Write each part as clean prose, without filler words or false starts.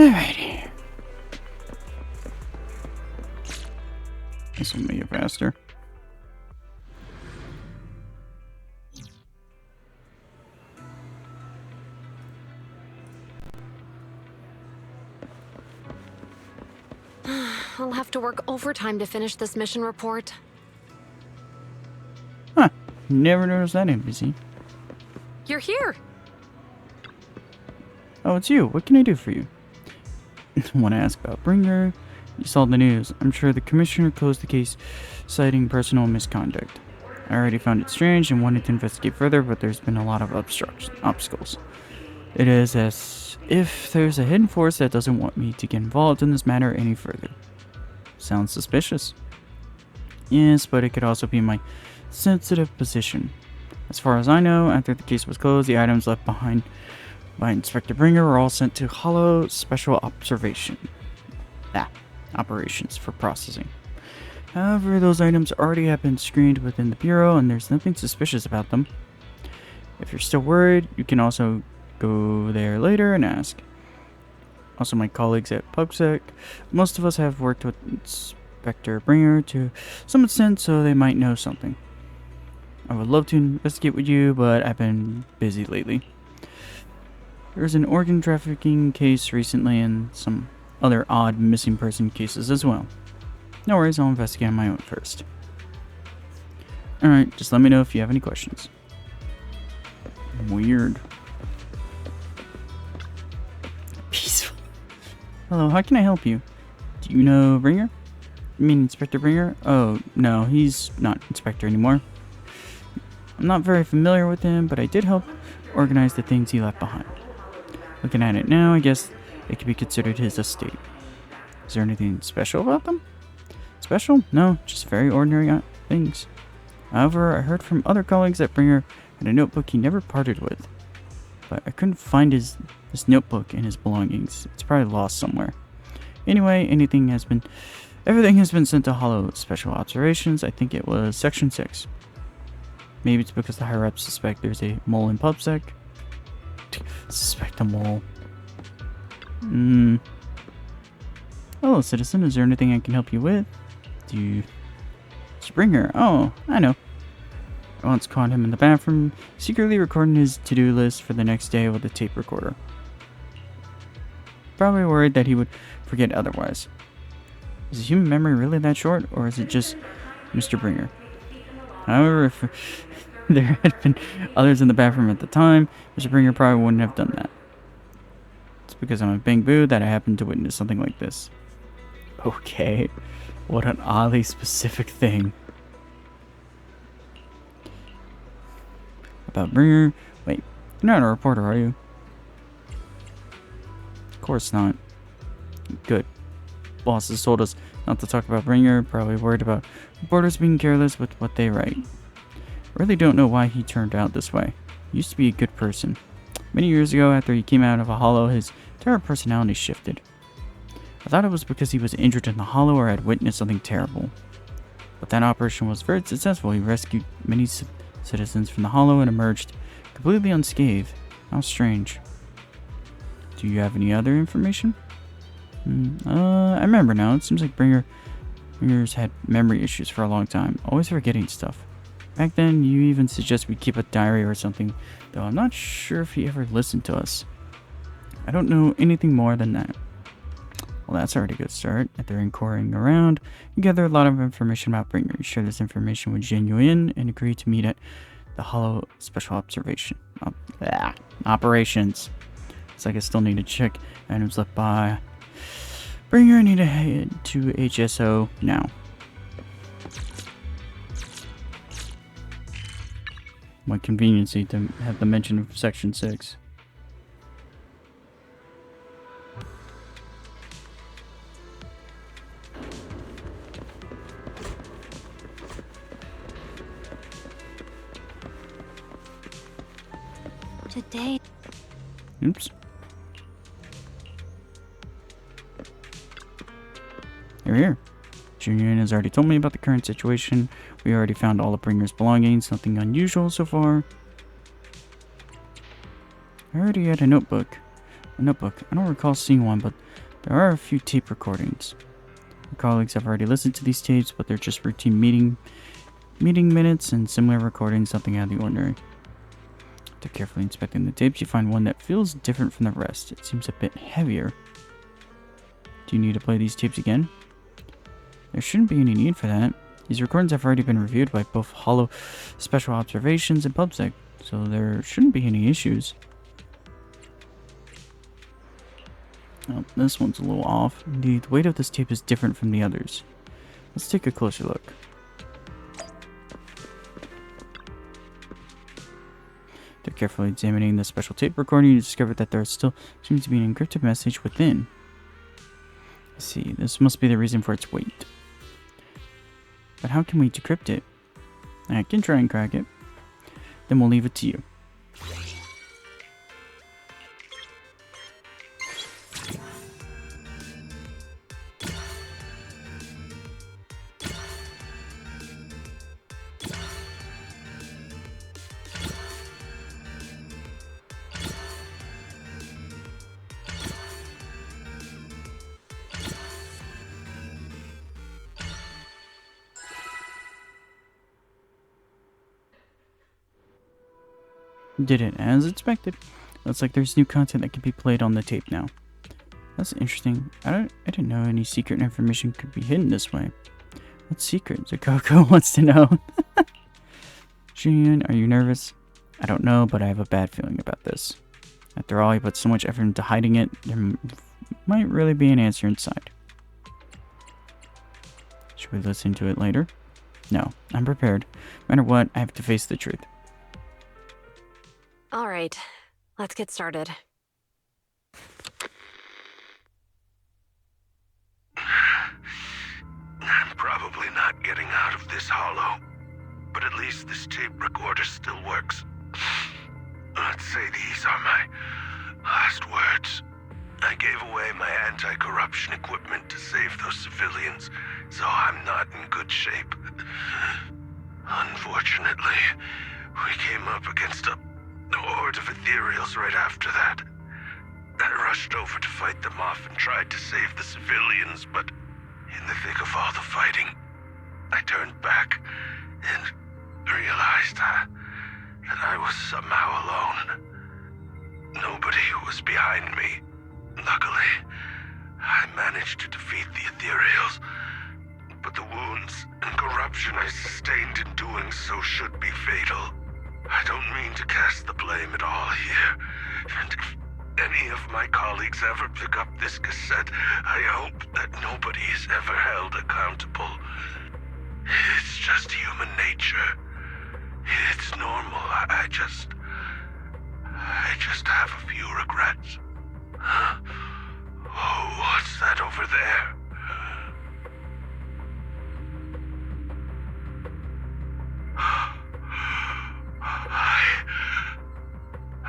Alrighty. This will make it faster. I'll have to work overtime to finish this mission report. Huh. Never noticed that NPC. You're here! Oh, it's you. What can I do for you? I want to ask about Bringer. You saw the news. I'm sure the commissioner closed the case, citing personal misconduct. I already found it strange and wanted to investigate further, but there's been a lot of obstacles. It is as if there's a hidden force that doesn't want me to get involved in this matter any further. Sounds suspicious. Yes, but it could also be my sensitive position. As far as I know, after the case was closed, the items left behind by Inspector Bringer were all sent to Hollow Special Operations for processing. However, those items already have been screened within the Bureau, and there's nothing suspicious about them. If you're still worried, you can also go there later and ask. Also, my colleagues at PubSec, most of us have worked with Inspector Bringer to some extent, so they might know something. I would love to investigate with you, but I've been busy lately. There was an organ trafficking case recently and some other odd missing person cases as well. No worries, I'll investigate on my own first. Alright, just let me know if you have any questions. Weird. Peaceful. Hello, how can I help you? Do you know Bringer? You mean Inspector Bringer? Oh, no, he's not Inspector anymore. I'm not very familiar with him, but I did help organize the things he left behind. Looking at it now, I guess it could be considered his estate. Is there anything special about them? Special? No, just very ordinary things. However, I heard from other colleagues that Bringer had a notebook he never parted with. But I couldn't find his notebook and his belongings. It's probably lost somewhere. Anyway, everything has been sent to Hollow Special Observations. I think it was Section 6. Maybe it's because the higher-ups suspect there's a mole in PubSec. Suspect a mole. Hello, citizen. Is there anything I can help you with? Springer. Oh, I know. I once caught him in the bathroom, secretly recording his to-do list for the next day with a tape recorder. Probably worried that he would forget otherwise. Is the human memory really that short, or is it just Mr. Bringer? However, if there had been others in the bathroom at the time, Mr. Bringer probably wouldn't have done that. It's because I'm a Bang Boo that I happened to witness something like this. Okay, what an oddly specific thing. About Bringer? Wait, you're not a reporter, are you? Of course not. Good. Bosses told us not to talk about Bringer, probably worried about reporters being careless with what they write. I really don't know why he turned out this way. He used to be a good person. Many years ago, after he came out of a hollow, his entire personality shifted. I thought it was because he was injured in the hollow or had witnessed something terrible. But that operation was very successful. He rescued many citizens from the hollow and emerged completely unscathed. How strange. Do you have any other information? I remember now. It seems like Bringer's had memory issues for a long time, always forgetting stuff. Back then, you even suggested we keep a diary or something, though I'm not sure if he ever listened to us. I don't know anything more than that. Well, that's already a good start. After inquiring around, you gather a lot of information about Bringer. You share this information with Genuine and agree to meet at the Hollow Special Operations. It's like I still need to check items left by Bringer. I need to head to HSO now. What conveniency to have the mention of Section 6. Today. Oops. Here. Junior has already told me about the current situation. We already found all of Bringer's belongings. Nothing unusual so far. I already had a notebook. A notebook. I don't recall seeing one, but there are a few tape recordings. My colleagues have already listened to these tapes, but they're just routine meeting minutes and similar recordings, nothing out of the ordinary. After carefully inspecting the tapes, you find one that feels different from the rest. It seems a bit heavier. Do you need to play these tapes again? There shouldn't be any need for that. These recordings have already been reviewed by both Hollow Special Observations and PubSec, so there shouldn't be any issues. Oh, this one's a little off. Indeed, the weight of this tape is different from the others. Let's take a closer look. After carefully examining the special tape recording, you discover that there still seems to be an encrypted message within. I see, this must be the reason for its weight. But how can we decrypt it? I can try and crack it. Then we'll leave it to you. Did it as expected. Looks like there's new content that can be played on the tape now. That's interesting. I didn't know any secret information could be hidden this way. What secret? Zakoko wants to know. Julian, are you nervous? I don't know, but I have a bad feeling about this. After all, you put so much effort into hiding it, there might really be an answer inside. Should we listen to it later? No, I'm prepared. No matter what, I have to face the truth. All right, let's get started. I'm probably not getting out of this hollow, but at least this tape recorder still works. Let's say these are my last words. I gave away my anti-corruption equipment to save those civilians, so I'm not in good shape. Unfortunately, we came up against a horde of ethereals right after that. I rushed over to fight them off and tried to save the civilians, but in the thick of all the fighting, I turned back and realized that I was somehow alone. Nobody was behind me. Luckily, I managed to defeat the ethereals, but the wounds and corruption I sustained in doing so should be fatal. I don't mean to cast the blame at all here, and if any of my colleagues ever pick up this cassette, I hope that nobody is ever held accountable. It's just human nature. It's normal. I just have a few regrets. Oh, what's that over there?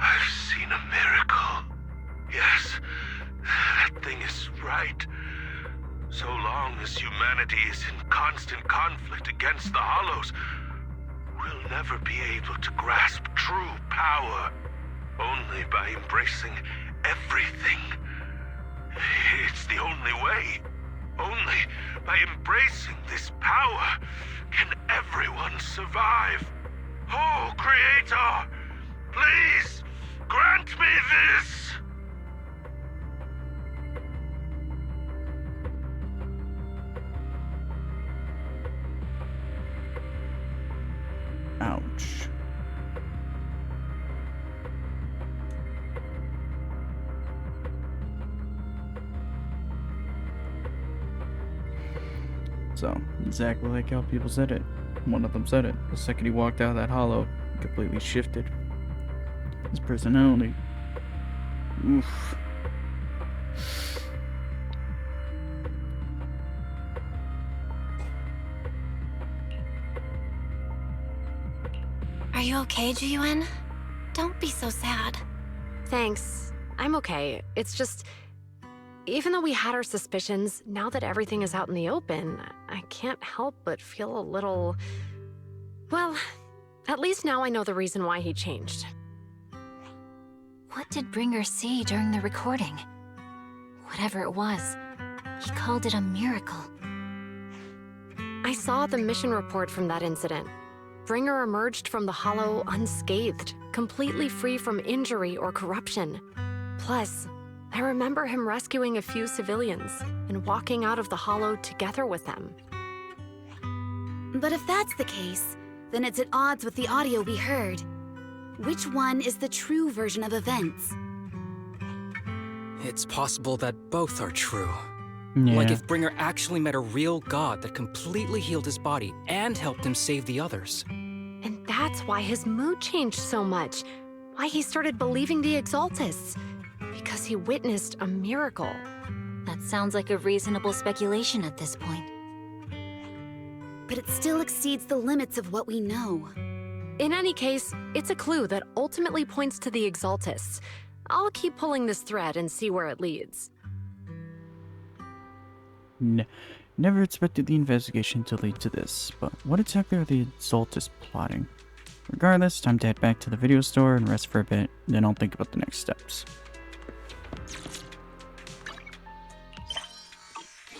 I've seen a miracle. Yes, that thing is right. So long as humanity is in constant conflict against the Hollows, we'll never be able to grasp true power. Only by embracing everything. It's the only way. Only by embracing this power can everyone survive. Oh, Creator, please grant me this. Ouch. So, exactly like how people said it. One of them said it. The second he walked out of that hollow, he completely shifted. His personality. Oof. Are you okay, Jiyuan? Don't be so sad. Thanks. I'm okay. It's just... Even though we had our suspicions, now that everything is out in the open, I can't help but feel a little... Well, at least now I know the reason why he changed. What did Bringer see during the recording? Whatever it was, he called it a miracle. I saw the mission report from that incident. Bringer emerged from the Hollow unscathed, completely free from injury or corruption. Plus, I remember him rescuing a few civilians and walking out of the Hollow together with them. But if that's the case, then it's at odds with the audio we heard. Which one is the true version of events? It's possible that both are true. Yeah. Like if Bringer actually met a real god that completely healed his body and helped him save the others. And that's why his mood changed so much. Why he started believing the Exaltists. Because he witnessed a miracle. That sounds like a reasonable speculation at this point. But it still exceeds the limits of what we know. In any case, it's a clue that ultimately points to the Exaltists. I'll keep pulling this thread and see where it leads. Never expected the investigation to lead to this, but what exactly are the Exaltists plotting? Regardless, time to head back to the video store and rest for a bit, then I'll think about the next steps.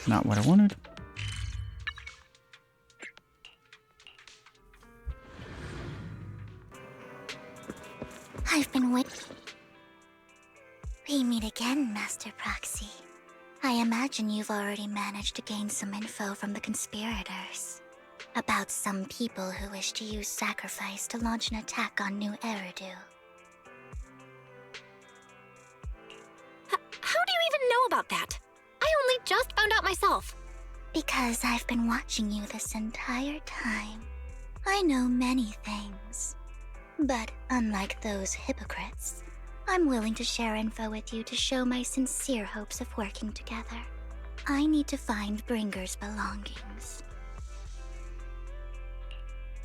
Not what I wanted. I've been waiting. We meet again, Master Proxy. I imagine you've already managed to gain some info from the conspirators. About some people who wish to use sacrifice to launch an attack on New Eridu. How do you even know about that? I only just found out myself. Because I've been watching you this entire time. I know many things. But unlike those hypocrites, I'm willing to share info with you to show my sincere hopes of working together. I need to find Bringer's belongings.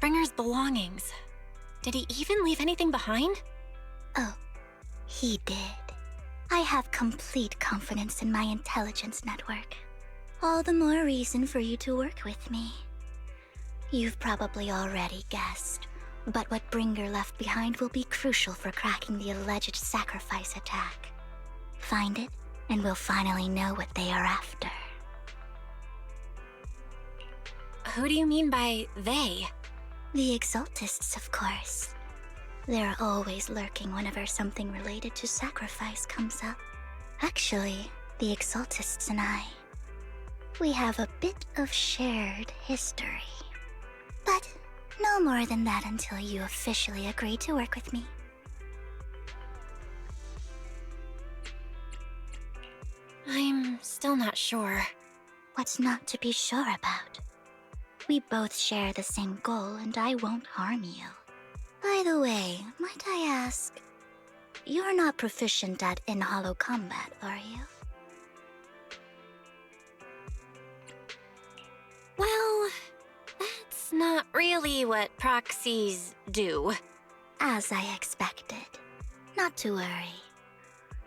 Bringer's belongings. Did he even leave anything behind? Oh, he did. I have complete confidence in my intelligence network. All the more reason for you to work with me. You've probably already guessed, but what Bringer left behind will be crucial for cracking the alleged sacrifice attack. Find it, and we'll finally know what they are after. Who do you mean by they? The Exaltists, of course. They're always lurking whenever something related to sacrifice comes up. Actually, the Exaltists and I, we have a bit of shared history. But no more than that until you officially agree to work with me. I'm still not sure. What's not to be sure about? We both share the same goal, and I won't harm you. By the way, might I ask, you're not proficient at in-hollow combat, are you? Well, that's not really what proxies do. As I expected. Not to worry.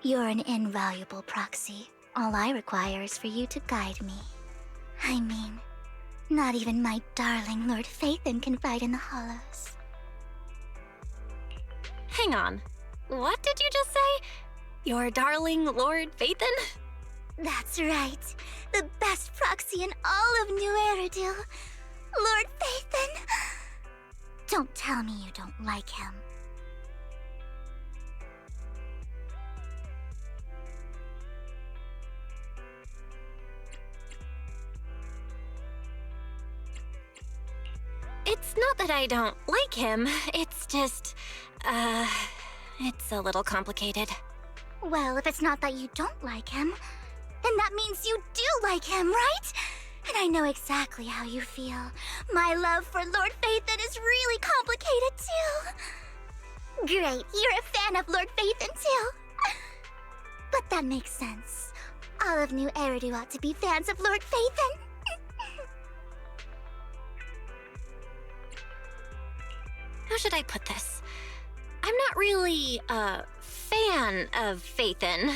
You're an invaluable proxy. All I require is for you to guide me. I mean, not even my darling Lord Phaethon can fight in the hollows. Hang on. What did you just say? Your darling Lord Phaethon? That's right. The best proxy in all of New Eridu. Lord Phaethon. Don't tell me you don't like him. It's not that I don't like him. It's just, it's a little complicated. Well, if it's not that you don't like him, then that means you do like him, right? And I know exactly how you feel. My love for Lord Phaethon is really complicated, too. Great, you're a fan of Lord Phaethon, too. But that makes sense. All of New Eridu ought to be fans of Lord Phaethon. How should I put this? I'm not really a fan of Phaethon.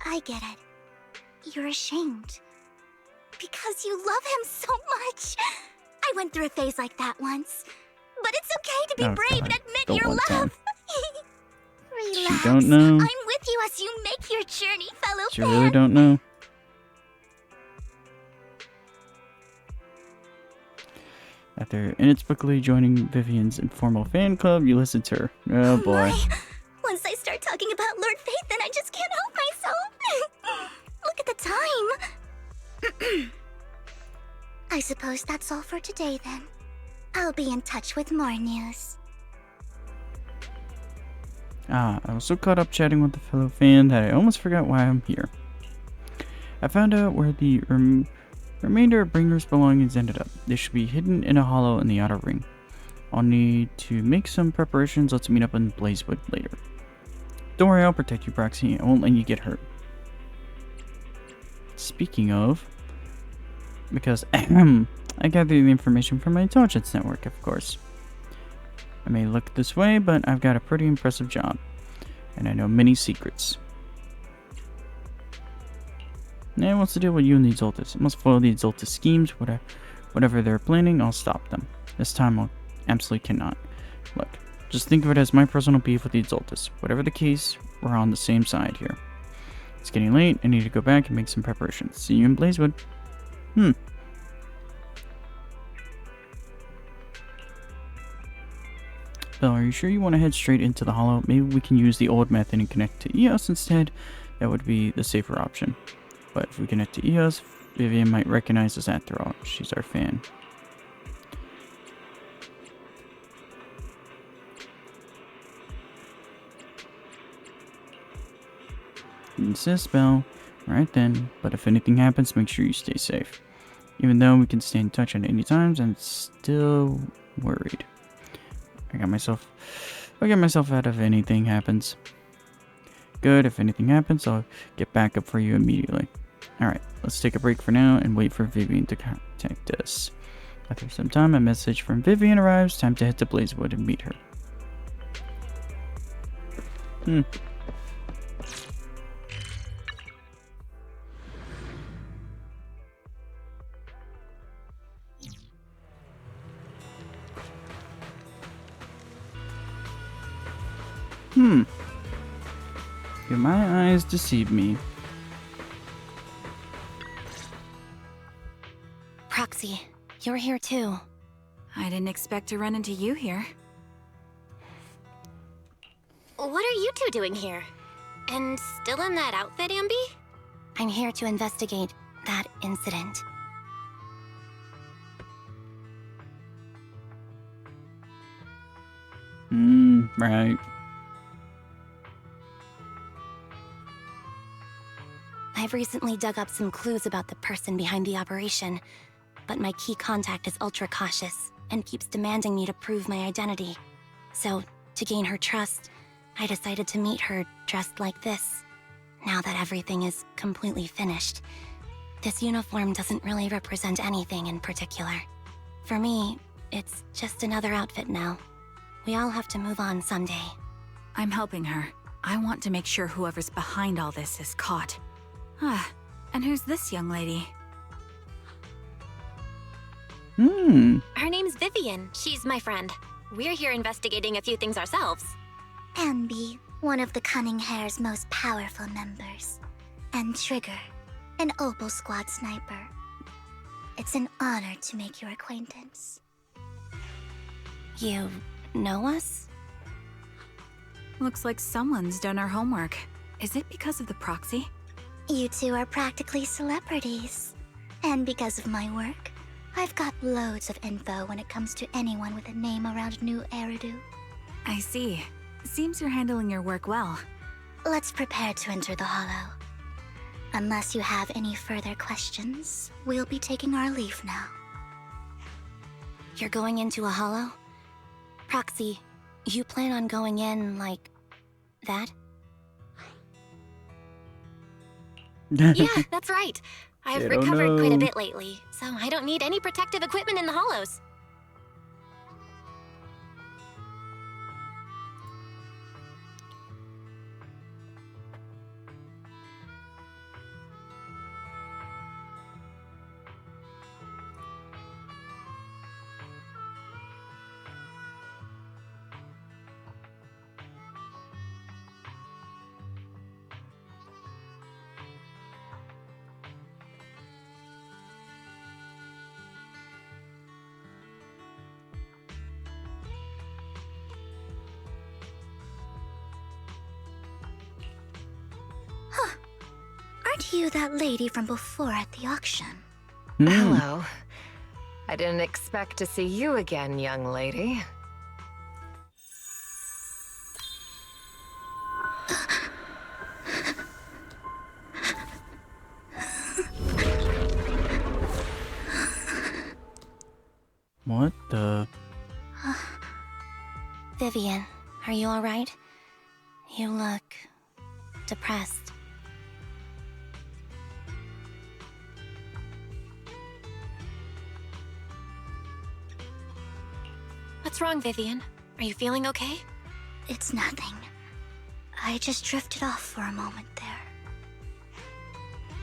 I get it. You're ashamed. Because you love him so much. I went through a phase like that once. But it's okay to be Oh, brave God. and admit The your one love. time. She Relax. don't know. I'm with you as you make your journey, fellow She fan. really don't know. After inexplicably joining Vivian's informal fan club, you listen to her. Oh boy. My. Once I start talking about Lord Faith, then I just can't help myself. Look at the time. I suppose that's all for today then. I'll be in touch with more news. I was so caught up chatting with the fellow fan that I almost forgot why I'm here. I found out where the remainder of Bringer's belongings ended up. They should be hidden in a hollow in the outer ring. I'll need to make some preparations. Let's meet up in Blazewood later. Don't worry, I'll protect you, Proxy. I won't let you get hurt. Speaking of, because I gathered the information from my intelligence network, of course. I may look this way, but I've got a pretty impressive job, and I know many secrets. Now wants to deal with you and the Exaltus. I must foil the Exaltus schemes. Whatever they're planning, I'll stop them. This time I absolutely cannot. Look, just think of it as my personal beef with the Exaltus. Whatever the case, we're on the same side here. It's getting late. I need to go back and make some preparations. See you in Blazewood. Belle, are you sure you want to head straight into the hollow? Maybe we can use the old method and connect to EOS instead. That would be the safer option. But if we connect to EOS, Vivian might recognize us after all. She's our fan. Insist, Belle. Alright then, but if anything happens, make sure you stay safe. Even though we can stay in touch at any times, I'm still worried. I got myself out if anything happens. Good, if anything happens, I'll get backup for you immediately. Alright, let's take a break for now and wait for Vivian to contact us. After some time, a message from Vivian arrives. Time to head to Blazewood and meet her. Did my eyes deceive me? Proxy, you're here too. I didn't expect to run into you here. What are you two doing here? And still in that outfit, Ambi? I'm here to investigate that incident. Right. I've recently dug up some clues about the person behind the operation, but my key contact is ultra cautious and keeps demanding me to prove my identity. So, to gain her trust, I decided to meet her dressed like this. Now that everything is completely finished, this uniform doesn't really represent anything in particular. For me, it's just another outfit now. We all have to move on someday. I'm helping her. I want to make sure whoever's behind all this is caught. And who's this young lady? Her name's Vivian. She's my friend. We're here investigating a few things ourselves. Ambi, one of the Cunning Hair's most powerful members. And Trigger, an Opal Squad sniper. It's an honor to make your acquaintance. You know us? Looks like someone's done our homework. Is it because of the proxy? You two are practically celebrities. And because of my work, I've got loads of info when it comes to anyone with a name around New Eridu. I see. Seems you're handling your work well. Let's prepare to enter the Hollow. Unless you have any further questions, we'll be taking our leave now. You're going into a hollow? Proxy, you plan on going in like that? Yeah, that's right. I've I don't recovered quite a know. bit lately, so I don't need any protective equipment in the hollows. You that lady from before at the auction. Hmm. Hello. I didn't expect to see you again, young lady. What the? Vivian, are you alright? You look depressed. What's wrong, Vivian? Are you feeling okay? It's nothing. I just drifted off for a moment there.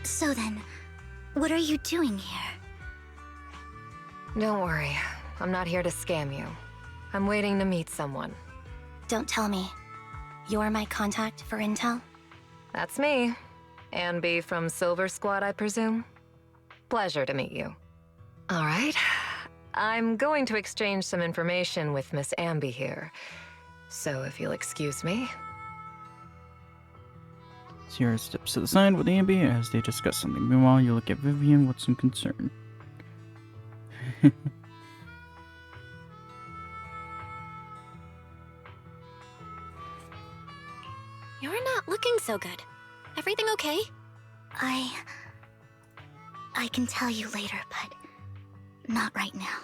So then, what are you doing here? Don't worry. I'm not here to scam you. I'm waiting to meet someone. Don't tell me. You're my contact for intel? That's me. Ambi from Silver Squad, I presume? Pleasure to meet you. All right. I'm going to exchange some information with Miss Ambi here. So if you'll excuse me. Sierra steps to the side with Ambi as they discuss something. Meanwhile, you look at Vivian with some concern. You're not looking so good. Everything okay? I can tell you later, but not right now.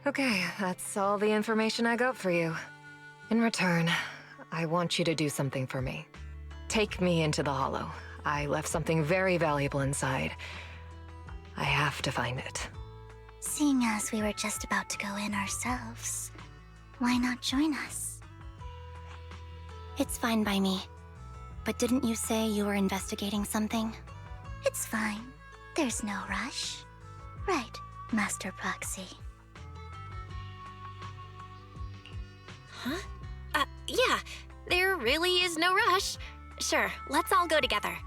Okay, that's all the information I got for you. In return, I want you to do something for me. Take me into the Hollow. I left something very valuable inside. I have to find it. Seeing as we were just about to go in ourselves, why not join us? It's fine by me. But didn't you say you were investigating something? It's fine. There's no rush. Right, Master Proxy. Huh? Yeah. There really is no rush. Sure, let's all go together.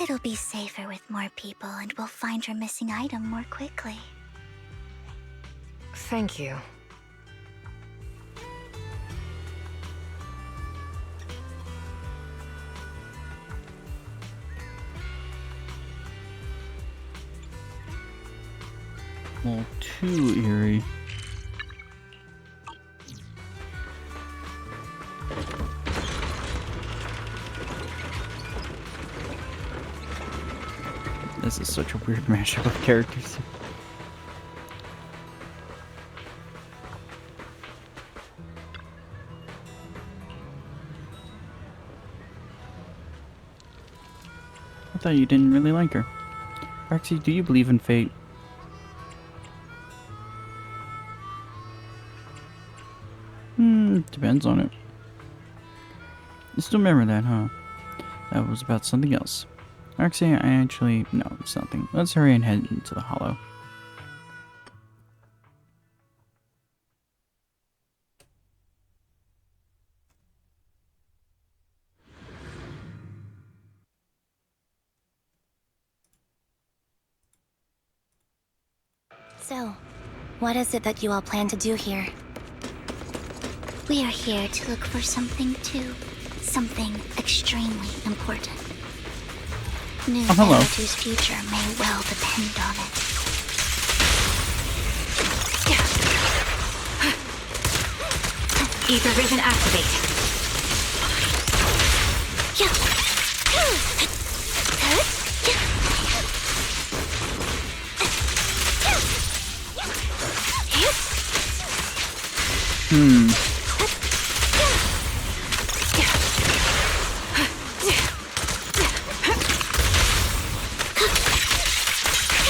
It'll be safer with more people and we'll find your missing item more quickly. Thank you. Well, too eerie. This is such a weird mashup of characters. I thought you didn't really like her. Roxy, do you believe in fate? Depends on it. You still remember that, huh? That was about something else. Actually, no, it's nothing. Let's hurry and head into the Hollow. So, what is it that you all plan to do here? We are here to look for something too. Something extremely important. New hello. Xanadu's future may well depend on it. Ether vision activate.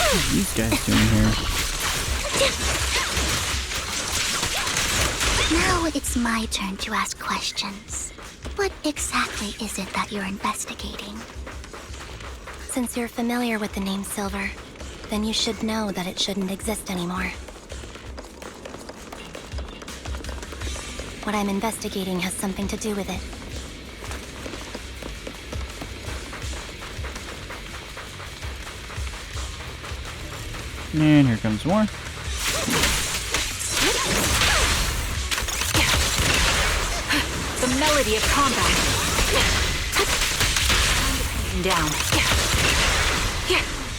What are these guys doing here? Now it's my turn to ask questions. What exactly is it that you're investigating? Since you're familiar with the name Silver, then you should know that it shouldn't exist anymore. What I'm investigating has something to do with it. And here comes more. The melody of combat. beaten down.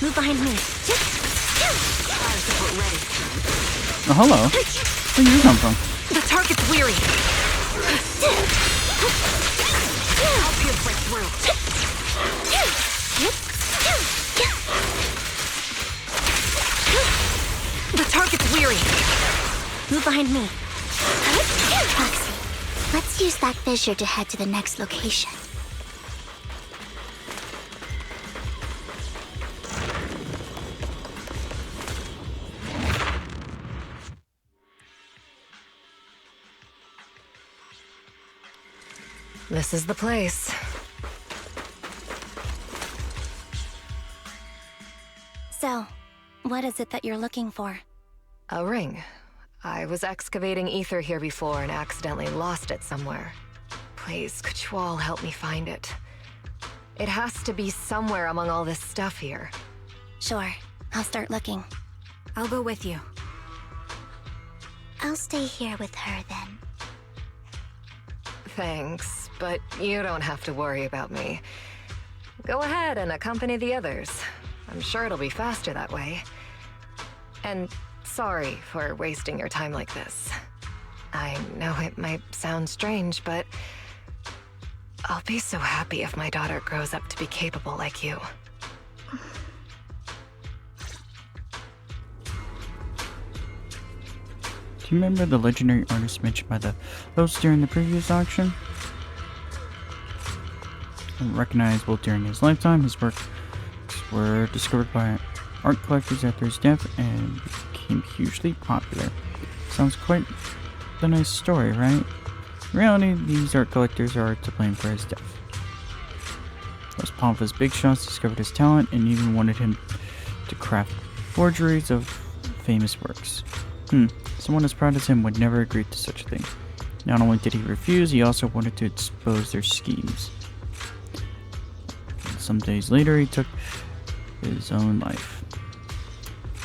Move behind me. Fire support ready. Oh, hello. Where did you come from? The target's weary. Help you break through. The target's weary. Move behind me. Foxy, let's use that fissure to head to the next location. This is the place. So, what is it that you're looking for? A ring. I was excavating ether here before and accidentally lost it somewhere. Please, could you all help me find it? It has to be somewhere among all this stuff here. Sure, I'll start looking. I'll go with you. I'll stay here with her then. Thanks, but you don't have to worry about me. Go ahead and accompany the others. I'm sure it'll be faster that way. And sorry for wasting your time like this. I know it might sound strange, but I'll be so happy if my daughter grows up to be capable like you. Do you remember the legendary artist mentioned by the host during the previous auction? Unrecognizable during his lifetime, his works were discovered by art collectors after his death and became hugely popular. Sounds quite a nice story, right? In reality, these art collectors are to blame for his death. Those pompous big shots discovered his talent and even wanted him to craft forgeries of famous works. Someone as proud as him would never agree to such a thing. Not only did he refuse, he also wanted to expose their schemes. And some days later, he took his own life.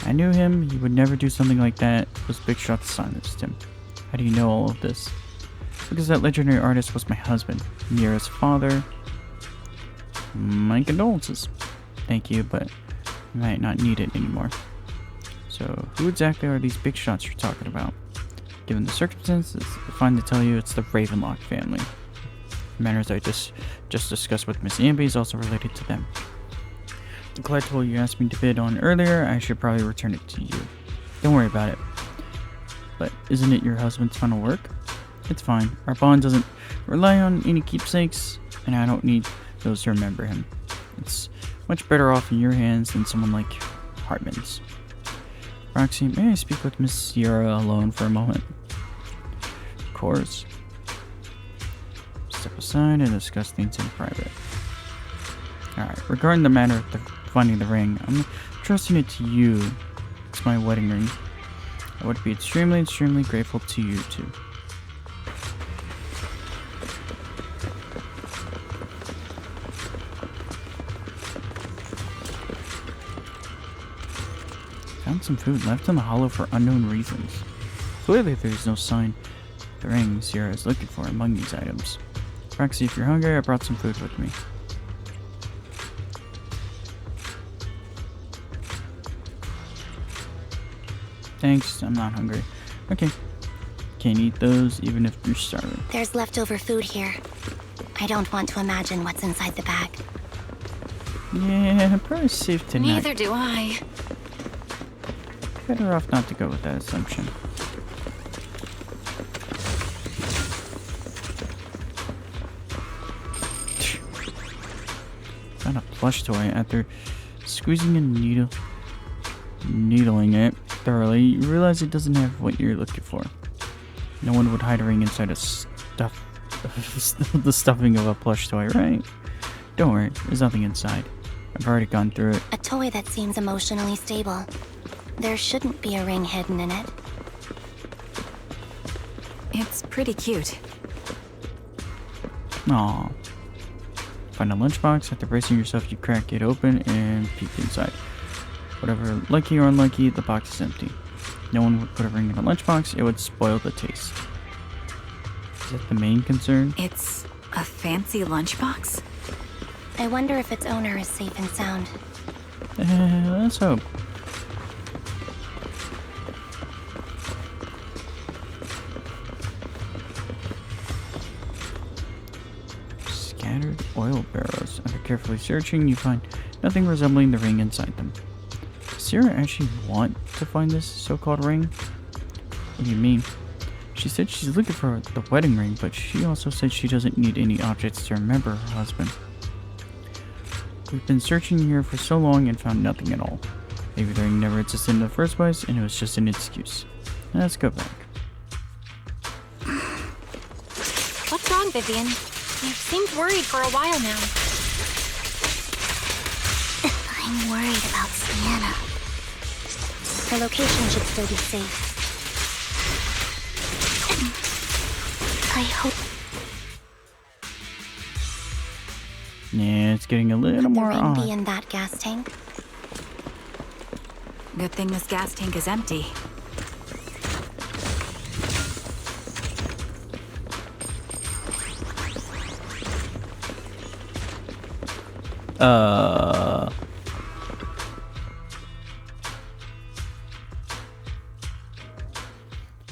I knew him, he would never do something like that. Those big shots silenced him. How do you know all of this? Because that legendary artist was my husband, Mira's father. My condolences. Thank you, but I might not need it anymore. So, who exactly are these big shots you're talking about? Given the circumstances, I find to tell you it's the Ravenlock family. The matters I just discussed with Miss Amby is also related to them. The collectible you asked me to bid on earlier, I should probably return it to you. Don't worry about it. But isn't it your husband's final work? It's fine. Our bond doesn't rely on any keepsakes, and I don't need those to remember him. It's much better off in your hands than someone like Hartman's. Roxy, may I speak with Miss Sierra alone for a moment? Of course. Step aside and discuss things in private. Alright, regarding the matter of finding the ring, I'm trusting it to you. It's my wedding ring. I would be extremely, extremely grateful to you too. Found some food left in the hollow for unknown reasons. Clearly there's no sign of the ring Sierra is looking for among these items. Roxy, if you're hungry, I brought some food with me. Thanks, I'm not hungry. Okay. Can't eat those even if you're starving. There's leftover food here. I don't want to imagine what's inside the bag. Yeah, probably safe to not. Neither do I. Better off not to go with that assumption. Found a plush toy after squeezing and needling it thoroughly. You realize it doesn't have what you're looking for. No one would hide a ring inside a the stuffing of a plush toy, right? Don't worry, there's nothing inside. I've already gone through it. A toy that seems emotionally stable. There shouldn't be a ring hidden in it. It's pretty cute. Aww. Find a lunchbox. After bracing yourself, you crack it open and peek inside. Whatever, lucky or unlucky, the box is empty. No one would put a ring in a lunchbox. It would spoil the taste. Is that the main concern? It's a fancy lunchbox? I wonder if its owner is safe and sound. Let's hope. Scattered oil barrels. After carefully searching, you find nothing resembling the ring inside them. Does Sarah actually want to find this so-called ring? What do you mean? She said she's looking for the wedding ring, but she also said she doesn't need any objects to remember her husband. We've been searching here for so long and found nothing at all. Maybe the ring never existed in the first place and it was just an excuse. Let's go back. What's wrong, Vivian? You seemed worried for a while now. I'm worried about Sienna. Her location should still be safe. I hope Yeah, it's getting a little the more ring be odd. in that gas tank. Good thing this gas tank is empty.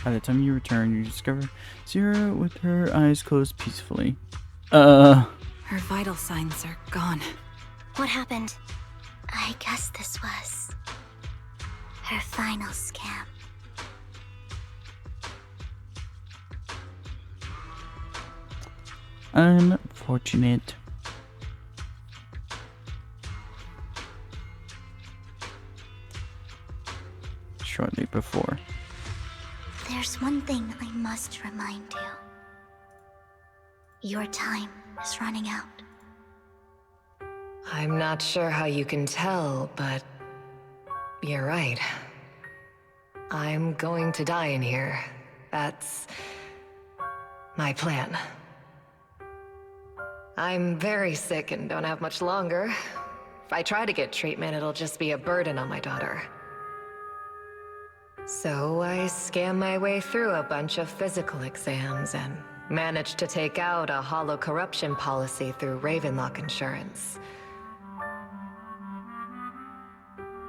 By the time you return, you discover Zira with her eyes closed peacefully. Her vital signs are gone. What happened? I guess this was her final scam. Unfortunate. Shortly before. There's one thing I must remind you. Your time is running out. I'm not sure how you can tell, but you're right. I'm going to die in here. That's my plan. I'm very sick and don't have much longer. If I try to get treatment, it'll just be a burden on my daughter. So I scam my way through a bunch of physical exams and managed to take out a hollow corruption policy through Ravenlock Insurance.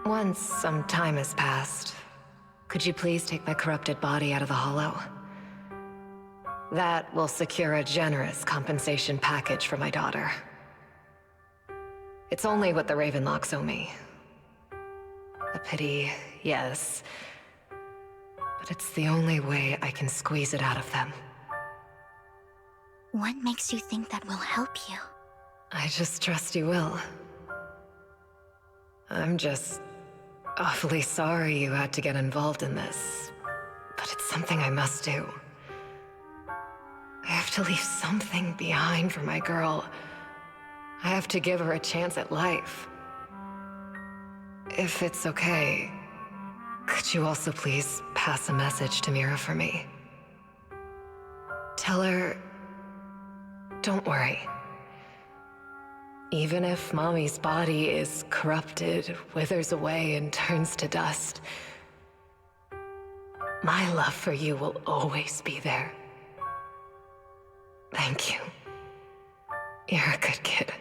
Once some time has passed, could you please take my corrupted body out of the hollow? That will secure a generous compensation package for my daughter. It's only what the Ravenlocks owe me. A pity, yes. But it's the only way I can squeeze it out of them. What makes you think that will help you? I just trust you will. I'm just awfully sorry you had to get involved in this. But it's something I must do. I have to leave something behind for my girl. I have to give her a chance at life. If it's okay, could you also please pass a message to Mira for me? Tell her, don't worry. Even if Mommy's body is corrupted, withers away, and turns to dust, my love for you will always be there. Thank you. You're a good kid.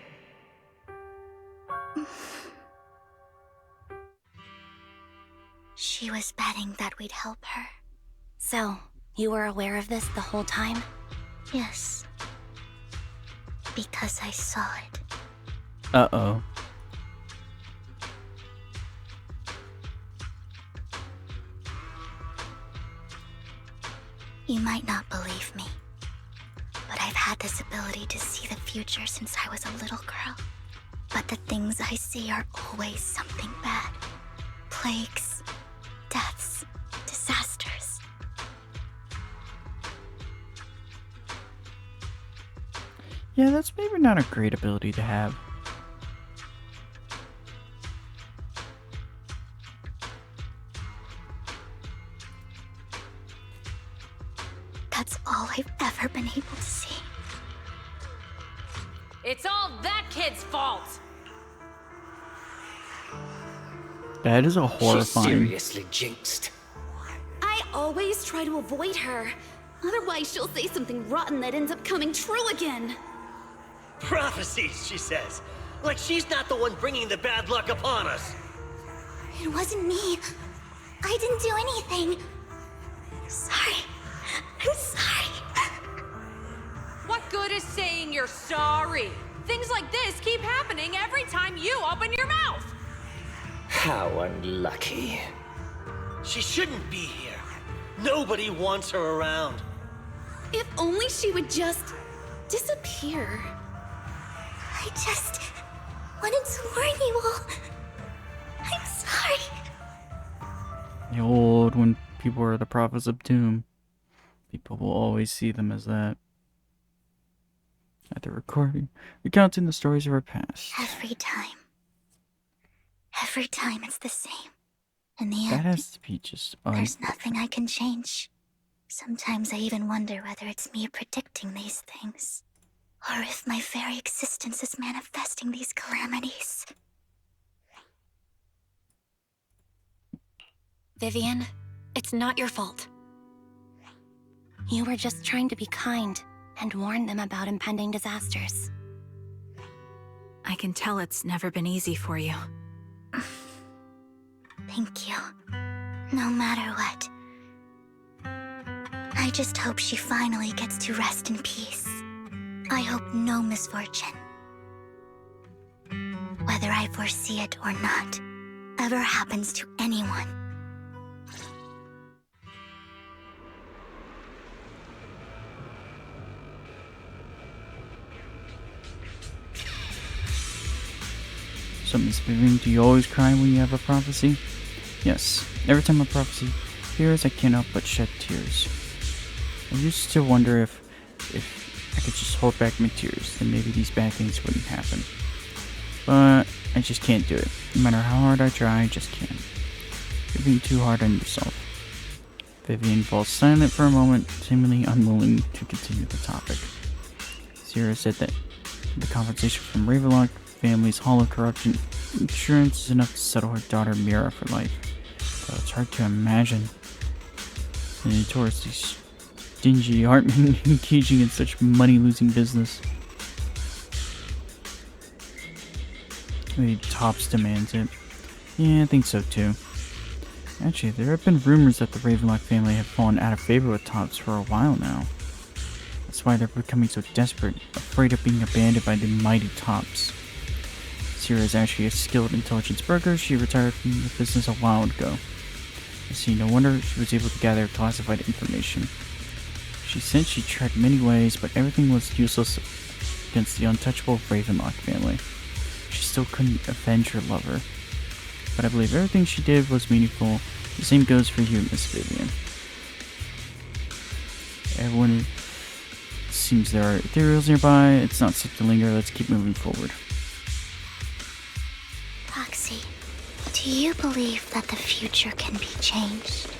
She was betting that we'd help her. So, you were aware of this the whole time? Yes. Because I saw it. Uh-oh. You might not believe me, but I've had this ability to see the future since I was a little girl. But the things I see are always something bad. Plagues, deaths, disasters. Yeah, that's maybe not a great ability to have. That's all I've ever been able to see. It's all that kid's fault! That is a She's horrifying. seriously jinxed. I always try to avoid her. Otherwise, she'll say something rotten that ends up coming true again. Prophecies, she says. Like she's not the one bringing the bad luck upon us. It wasn't me. I didn't do anything. Sorry. I'm sorry. What good is saying you're sorry? Things like this keep happening every time you open your mouth. How unlucky. She shouldn't be here. Nobody wants her around. If only she would just disappear. I just wanted to warn you all. I'm sorry. The old when people are the prophets of doom. People will always see them as that. At the recording, recounting the stories of her past. Every time. Every time it's the same. In the That end, has to be just there's nothing I can change. Sometimes I even wonder whether it's me predicting these things, or if my very existence is manifesting these calamities. Vivian, it's not your fault. You were just trying to be kind and warn them about impending disasters. I can tell it's never been easy for you. Thank you. No matter what. I just hope she finally gets to rest in peace. I hope no misfortune, whether I foresee it or not, ever happens to anyone. So, Miss Vivian, do you always cry when you have a prophecy? Yes. Every time a prophecy appears, I cannot but shed tears. I used to wonder if I could just hold back my tears, then maybe these bad things wouldn't happen. But I just can't do it. No matter how hard I try, I just can't. You're being too hard on yourself. Vivian falls silent for a moment, seemingly unwilling to continue the topic. Sierra said that the compensation from Ravenlock family's hollow corruption insurance is enough to settle her daughter Mira for life. Though it's hard to imagine the notoriously stingy Hartman engaging in such money-losing business. Maybe Topps demands it. Yeah, I think so too. Actually, there have been rumors that the Ravenlock family have fallen out of favor with Topps for a while now. That's why they're becoming so desperate, afraid of being abandoned by the mighty Topps. Sierra is actually a skilled intelligence broker. She retired from the business a while ago. I see, no wonder she was able to gather classified information. She said she tried many ways, but everything was useless against the untouchable Ravenlock family. She still couldn't avenge her lover. But I believe everything she did was meaningful. The same goes for you, Miss Vivian. Everyone seems there are ethereals nearby. It's not safe to linger. Let's keep moving forward. Roxy, do you believe that the future can be changed?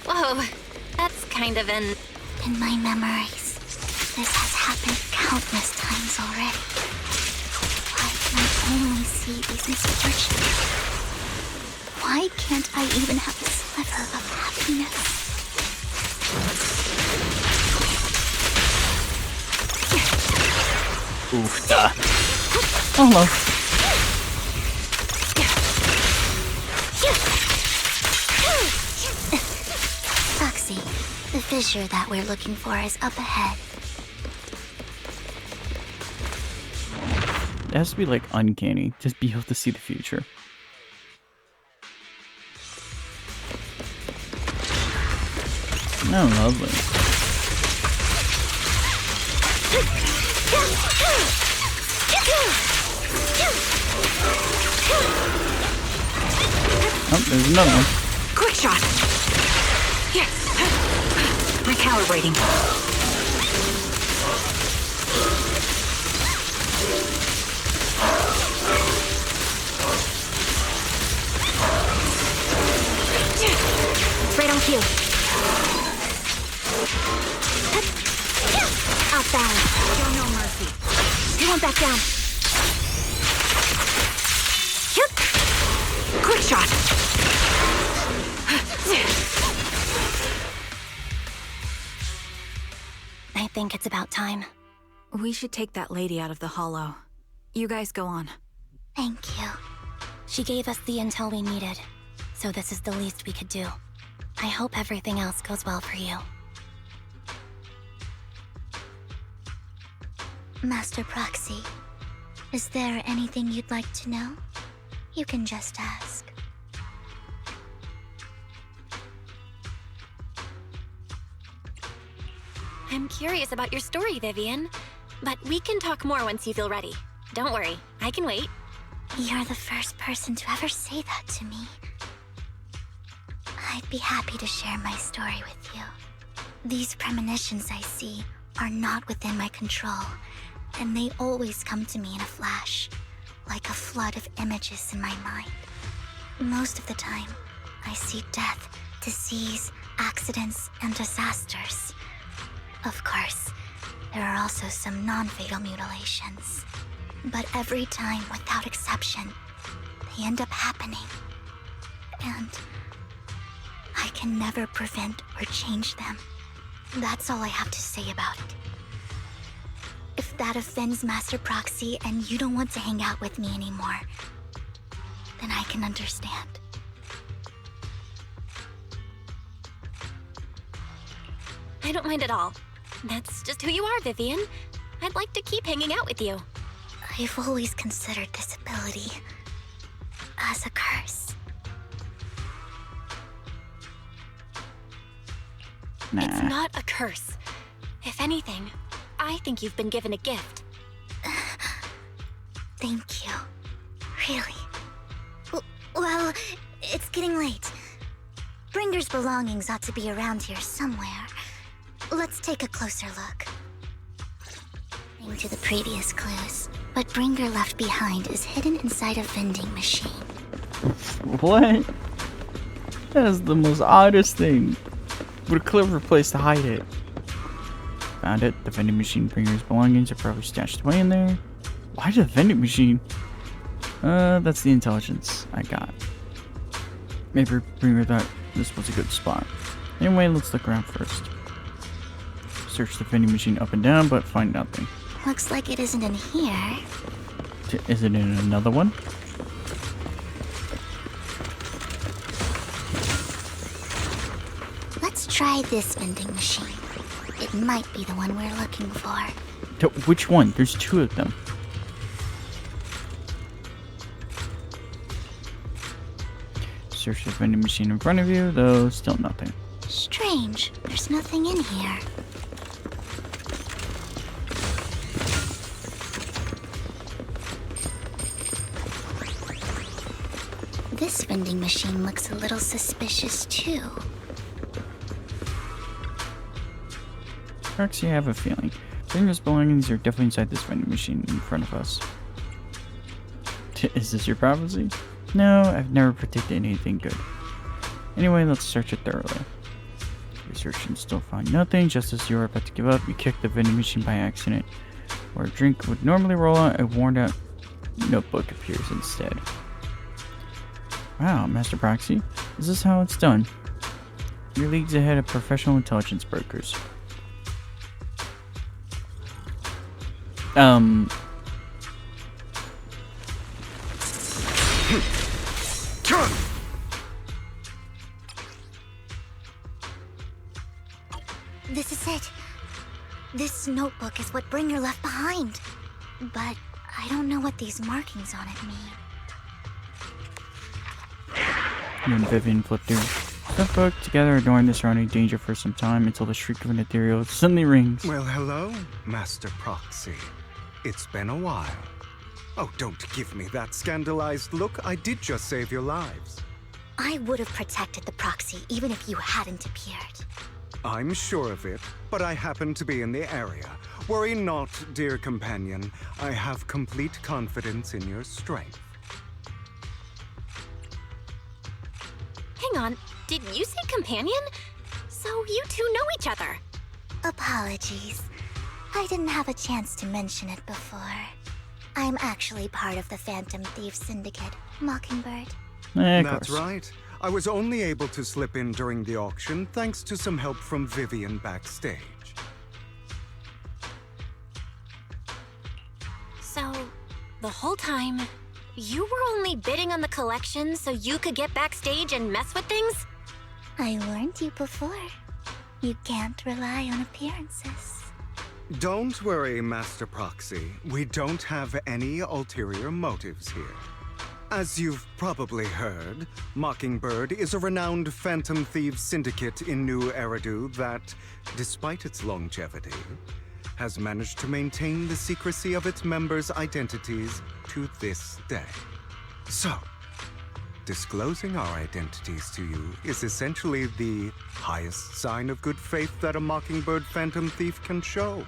Whoa, that's kind of an... In my memories, this has happened countless times already. Why can I only see these misfortunes? Why can't I even have a sliver of happiness? Oof, duh. Hello. Roxy, the fissure that we're looking for is up ahead. It has to be like uncanny to be able to see the future. Oh, lovely. Oh, there's another one. Quick shot! Yes! Recalibrating. Right on cue. Off balance. Show no mercy. You won't back down. Quick shot! I think it's about time. We should take that lady out of the hollow. You guys go on. Thank you. She gave us the intel we needed, so this is the least we could do. I hope everything else goes well for you. Master Proxy, is there anything you'd like to know? You can just ask. I'm curious about your story, Vivian. But we can talk more once you feel ready. Don't worry, I can wait. You're the first person to ever say that to me. I'd be happy to share my story with you. These premonitions I see are not within my control, and they always come to me in a flash, like a flood of images in my mind. Most of the time, I see death, disease, accidents, and disasters. Of course, there are also some non-fatal mutilations. But every time, without exception, they end up happening. And I can never prevent or change them. That's all I have to say about it. If that offends Master Proxy and you don't want to hang out with me anymore, then I can understand. I don't mind at all. That's just who you are, Vivian. I'd like to keep hanging out with you. I've always considered this ability as a curse. Nah. It's not a curse. If anything, I think you've been given a gift. Thank you. Really. Well, it's getting late. Bringer's belongings ought to be around here somewhere. Let's take a closer look. To the previous clues, what Bringer left behind is hidden inside a vending machine. What? That is the most oddest thing. What a clever place to hide it. Found it. The vending machine Bringer's belongings are probably stashed away in there. Why the vending machine? That's the intelligence I got. Maybe Bringer thought this was a good spot. Anyway, let's look around first. Search the vending machine up and down, but find nothing. Looks like it isn't in here. Is it in another one? Let's try this vending machine. It might be the one we're looking for. Which one? There's two of them. Search the vending machine in front of you, though still nothing. Strange. There's nothing in here. This vending machine looks a little suspicious too. Proxy, I have a feeling. Bringer's belongings are definitely inside this vending machine in front of us. Is this your prophecy? No, I've never predicted anything good. Anyway, let's search it thoroughly. Research and still find nothing. Just as you are about to give up, you kick the vending machine by accident. Where a drink would normally roll out, a worn out notebook appears instead. Wow, Master Proxy, is this how it's done? You're leagues ahead of professional intelligence brokers. This is it. This notebook is what Bringer left behind. But I don't know what these markings on it mean. You and Vivian flip through the book together, ignoring the surrounding danger for some time until the shriek of an ethereal suddenly rings. Well, hello, Master Proxy. It's been a while. Oh, don't give me that scandalized look. I did just save your lives. I would have protected the Proxy even if you hadn't appeared. I'm sure of it, but I happen to be in the area. Worry not, dear companion. I have complete confidence in your strength. Hang on, did you say companion? So you two know each other? Apologies. I didn't have a chance to mention it before. I'm actually part of the Phantom Thief Syndicate, Mockingbird. That's right. I was only able to slip in during the auction thanks to some help from Vivian backstage. So, The whole time, you were only bidding on the collection so you could get backstage and mess with things? I warned you before. You can't rely on appearances. Don't worry, Master Proxy. We don't have any ulterior motives here. As you've probably heard, Mockingbird is a renowned phantom thieves syndicate in New Eridu that, despite its longevity, has managed to maintain the secrecy of its members' identities to this day. So, disclosing our identities to you is essentially the highest sign of good faith that a Mockingbird phantom thief can show.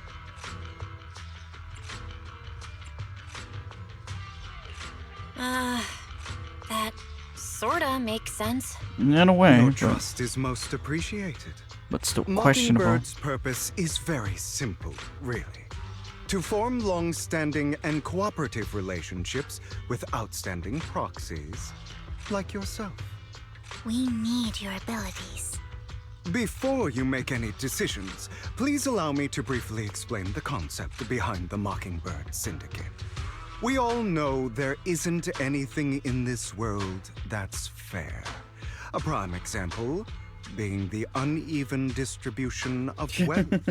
That sorta makes sense. In a way, Your trust is most appreciated. but still questionable. Mockingbird's purpose is very simple, really. To form long-standing and cooperative relationships with outstanding proxies, like yourself. We need your abilities. Before you make any decisions, please allow me to briefly explain the concept behind the Mockingbird Syndicate. We all know there isn't anything in this world that's fair. A prime example being the uneven distribution of wealth.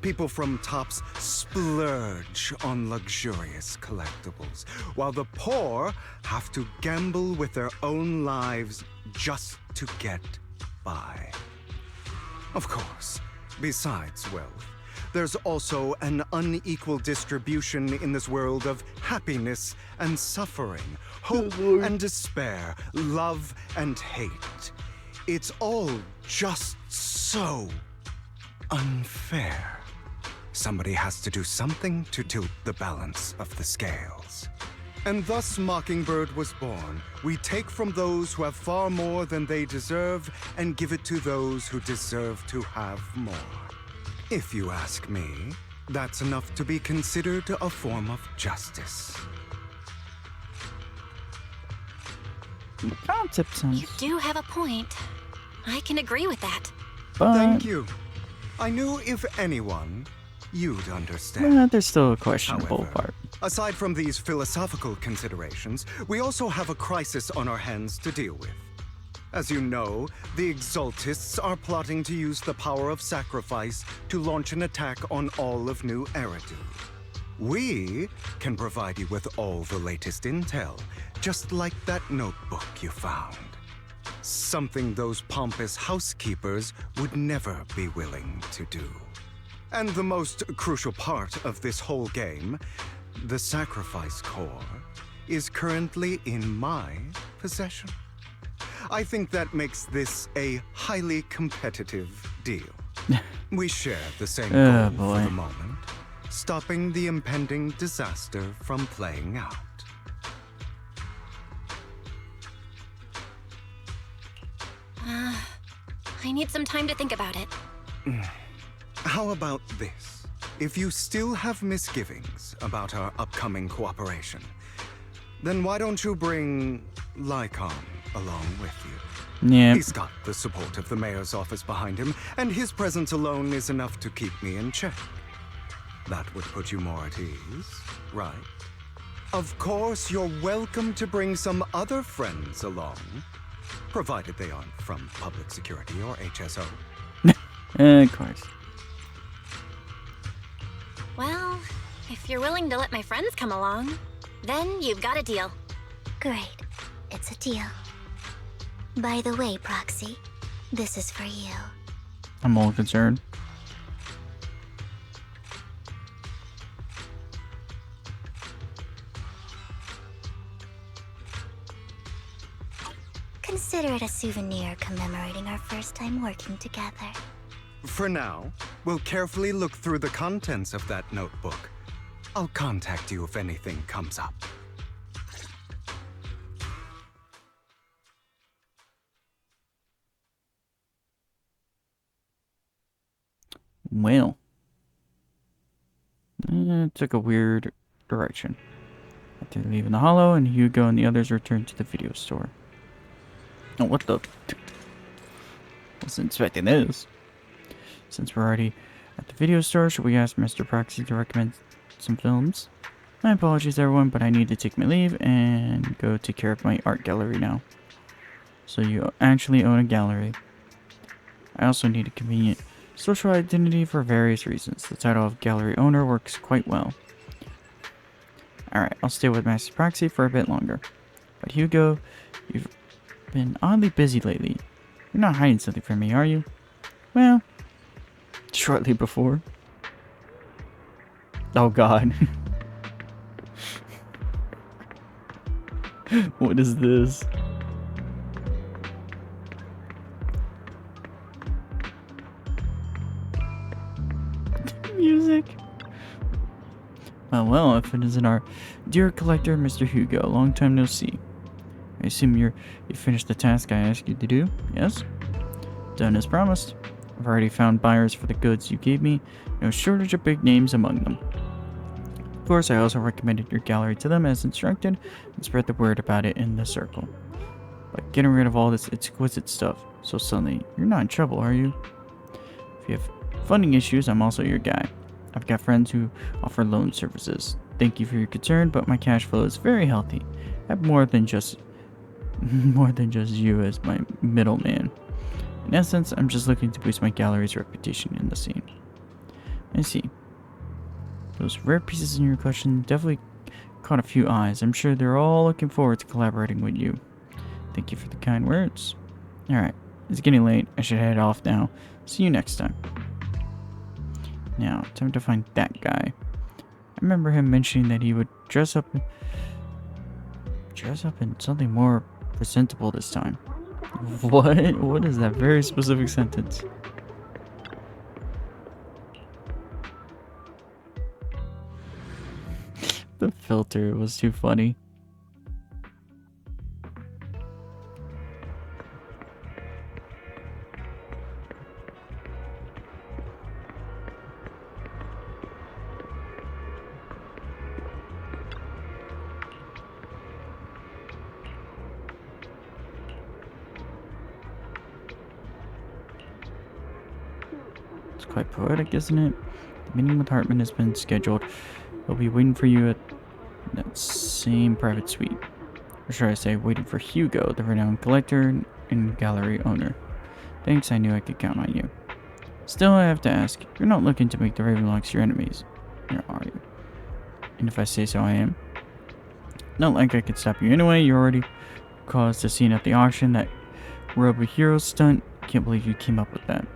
People from tops splurge on luxurious collectibles, while the poor have to gamble with their own lives just to get by. Of course, besides wealth, there's also an unequal distribution in this world of happiness and suffering, hope and despair, love and hate. It's all just so unfair. Somebody has to do something to tilt the balance of the scales. And thus Mockingbird was born. We take from those who have far more than they deserve and give it to those who deserve to have more. If you ask me, that's enough to be considered a form of justice. The concept sounds. You do have a point. I can agree with that. But Thank you. I knew if anyone, you'd understand. there's still a questionable However, part. aside from these philosophical considerations, we also have a crisis on our hands to deal with. As you know, the Exaltists are plotting to use the power of sacrifice to launch an attack on all of New Eridu. We can provide you with all the latest intel, just like that notebook you found. Something those pompous housekeepers would never be willing to do. And the most crucial part of this whole game, the sacrifice core, is currently in my possession. I think that makes this a highly competitive deal. We share the same goal for the moment, stopping the impending disaster from playing out. I need some time to think about it. How about this? If you still have misgivings about our upcoming cooperation, then why don't you bring Lycon along with you? Yeah. He's got the support of the mayor's office behind him, and his presence alone is enough to keep me in check. That would put you more at ease, right? Of course, you're welcome to bring some other friends along, provided they aren't from public security or HSO. Of course. Well, if you're willing to let my friends come along, then you've got a deal. Great. It's a deal. By the way, Proxy, this is for you. I'm all concerned. Consider it a souvenir commemorating our first time working together. For now, we'll carefully look through the contents of that notebook. I'll contact you if anything comes up. Well. It took a weird direction. After leaving the hollow, and Hugo and the others returned to the video store. Oh, what the... Wasn't expecting this. Since we're already at the video store, should we ask Mr. Proxy to recommend some films? My apologies, everyone, but I need to take my leave and go take care of my art gallery now. So you actually own a gallery. I also need a convenient social identity for various reasons. The title of gallery owner works quite well. Alright, I'll stay with Master Proxy for a bit longer. But Hugo, you've been oddly busy lately. You're not hiding something from me, are you? Well, shortly before. Oh god. What is this? Music. Well, if it isn't our dear collector, Mr. Hugo, long time no see. I assume you finished the task I asked you to do, yes? Done as promised. I've already found buyers for the goods you gave me, no shortage of big names among them. Of course, I also recommended your gallery to them as instructed, and spread the word about it in the circle. But getting rid of all this exquisite stuff so suddenly, you're not in trouble, are you? If you have funding issues, I'm also your guy. I've got friends who offer loan services. Thank you for your concern, but my cash flow is very healthy. I have more than just you as my middleman. In essence, I'm just looking to boost my gallery's reputation in the scene. I see. Those rare pieces in your collection definitely caught a few eyes. I'm sure they're all looking forward to collaborating with you. Thank you for the kind words. Alright, it's getting late. I should head off now. See you next time. Now, time to find that guy. I remember him mentioning that he would dress up in something more presentable this time. What? What is that very specific sentence? The filter was too funny. It's quite poetic, isn't it? The meeting with Hartman has been scheduled. He'll be waiting for you at that same private suite. Or should I say, waiting for Hugo, the renowned collector and gallery owner. Thanks, I knew I could count on you. Still, I have to ask, you're not looking to make the Ravenlocks your enemies, or are you? And if I say so, I am. Not like I could stop you anyway, you already caused a scene at the auction, that Robo-Hero stunt. Can't believe you came up with that.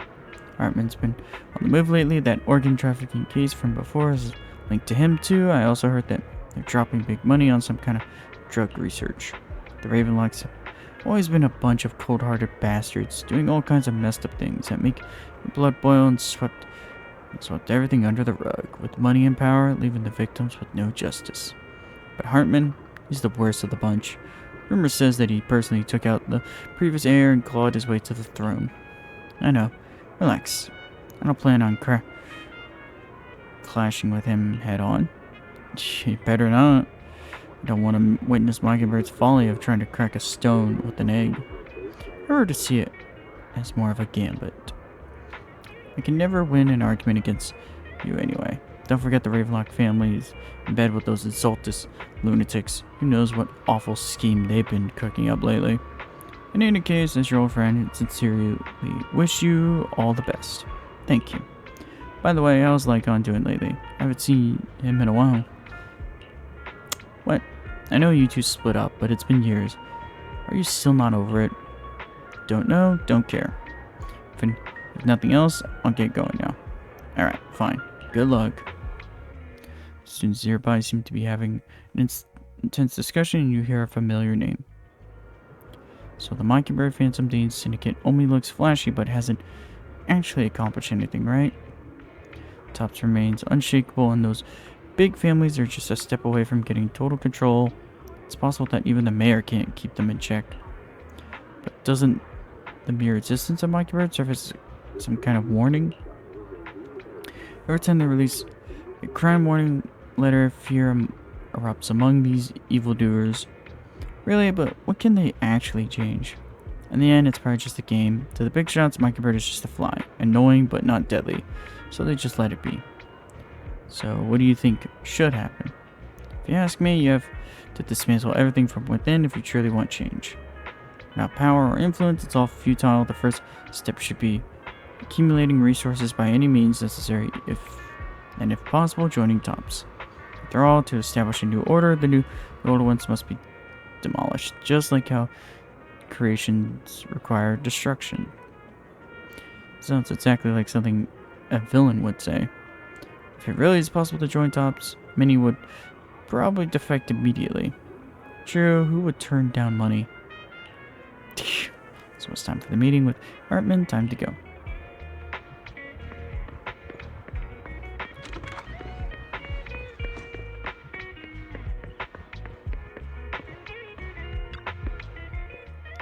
Hartman's been on the move lately. That organ trafficking case from before is linked to him too. I also heard that they're dropping big money on some kind of drug research. The Ravenlocks have always been a bunch of cold-hearted bastards doing all kinds of messed up things that make your blood boil, and swept everything under the rug with money and power, leaving the victims with no justice. But Hartman, he's the worst of the bunch. Rumor says that he personally took out the previous heir and clawed his way to the throne. I know. Relax. I don't plan on clashing with him head on. You better not. I don't want to witness Mockingbird's folly of trying to crack a stone with an egg. I prefer to see it as more of a gambit. I can never win an argument against you anyway. Don't forget the Ravenlock family is in bed with those Exaltus lunatics. Who knows what awful scheme they've been cooking up lately. In any case, as your old friend, I sincerely wish you all the best. Thank you. By the way, how's Lycon doing lately? I haven't seen him in a while. What? I know you two split up, but it's been years. Are you still not over it? Don't know, don't care. If nothing else, I'll get going now. Alright, fine. Good luck. Students nearby seem to be having an intense discussion, and you hear a familiar name. So the Mockingbird Phantom Dean Syndicate only looks flashy but hasn't actually accomplished anything, right? Tops remains unshakable, and those big families are just a step away from getting total control. It's possible that even the mayor can't keep them in check. But doesn't the mere existence of Mockingbird serve as some kind of warning? Every time they release a crime warning letter, fear erupts among these evildoers. Really, but what can they actually change? In the end, it's probably just a game. To the big shots, Mockingbird is just a fly. Annoying, but not deadly. So they just let it be. So, what do you think should happen? If you ask me, you have to dismantle everything from within if you truly want change. Without power or influence, it's all futile. The first step should be accumulating resources by any means necessary, if possible, joining TOPS. After all, to establish a new order, the old ones must be demolished, just like how creations require destruction. Sounds exactly like something a villain would say. If it really is possible to join TOPS, many would probably defect immediately. True, who would turn down money? So it's time for the meeting with Hartman. Time to go.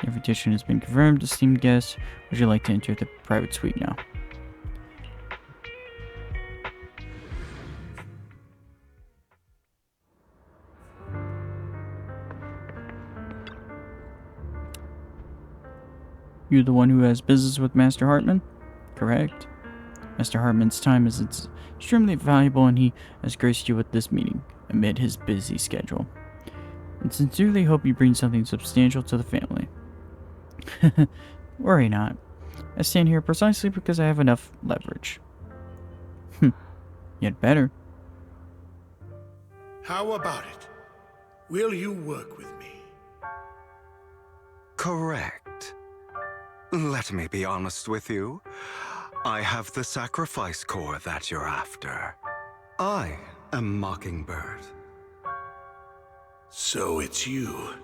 Invitation has been confirmed. Esteemed guests, would you like to enter the private suite now? You the one who has business with Master Hartman? Correct. Master Hartman's time is extremely valuable, and he has graced you with this meeting amid his busy schedule. And sincerely hope you bring something substantial to the family. Worry not. I stand here precisely because I have enough leverage. Yet better. How about it? Will you work with me? Correct. Let me be honest with you. I have the sacrifice core that you're after. I am Mockingbird. So it's you.